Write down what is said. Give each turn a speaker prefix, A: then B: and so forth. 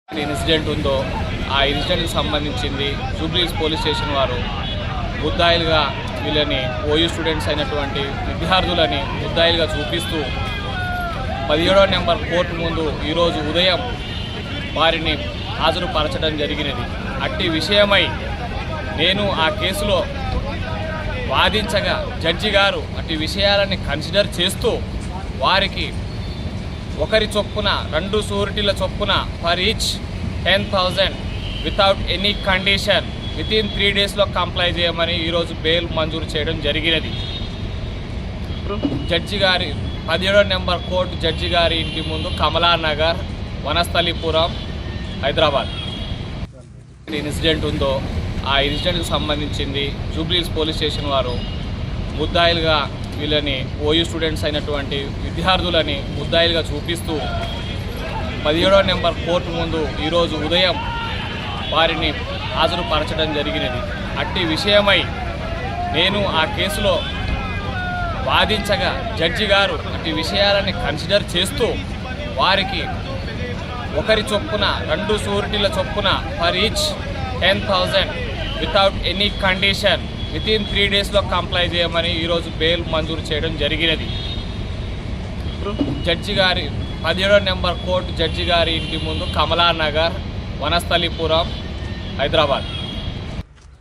A: Incident ఉందో ఆ ఇన్సిడెంట్కి సంబంధించింది జూబ్లీహిల్స్ పోలీస్ స్టేషన్ వారు ముద్దాయిలుగా వీళ్ళని ఓయూ స్టూడెంట్స్ అయినటువంటి విద్యార్థులని ముద్దాయిలుగా చూపిస్తూ 17వ నెంబర్ కోర్టు ముందు ఈరోజు ఉదయం వారిని హాజరుపరచడం జరిగినది. అట్టి విషయమై నేను ఆ కేసులో వాదించగా జడ్జి గారు అట్టి విషయాలని కన్సిడర్ చేస్తూ వారికి ఒకరి చొప్పున 2 షూరిటీల చొప్పున for each 10,000 without any condition within 3 డేస్లో కంప్లై చేయమని ఈరోజు బెయిల్ మంజూరు చేయడం జరిగినది. జడ్జి గారి 17వ నెంబర్ కోర్టు జడ్జి గారి ఇంటి ముందు కమలానగర్, వనస్థలిపురం, హైదరాబాద్. ఇన్సిడెంట్ ఉందో ఆ ఇన్సిడెంట్కి సంబంధించింది జూబ్లీహిల్స్ పోలీస్ స్టేషన్ వారు ముద్దాయిలుగా వీళ్ళని ఓయూ స్టూడెంట్స్ అయినటువంటి విద్యార్థులని ముద్దాయిలుగా చూపిస్తూ 17వ నెంబర్ కోర్టు ముందు ఈరోజు ఉదయం వారిని హాజరుపరచడం జరిగినది. అట్టి విషయమై నేను ఆ కేసులో వాదించగా జడ్జి గారు అట్టి విషయాలని కన్సిడర్ చేస్తూ వారికి ఒకరి చొప్పున 2 షూరిటీల చొప్పున for each 10,000 without any condition within 3 డేస్లో కంప్లై చేయమని ఈరోజు బెయిల్ మంజూరు చేయడం జరిగినది. జడ్జి గారి 17వ నెంబర్ కోర్టు జడ్జి గారి ఇంటి ముందు కమలానగర్, వనస్థలిపురం, హైదరాబాద్.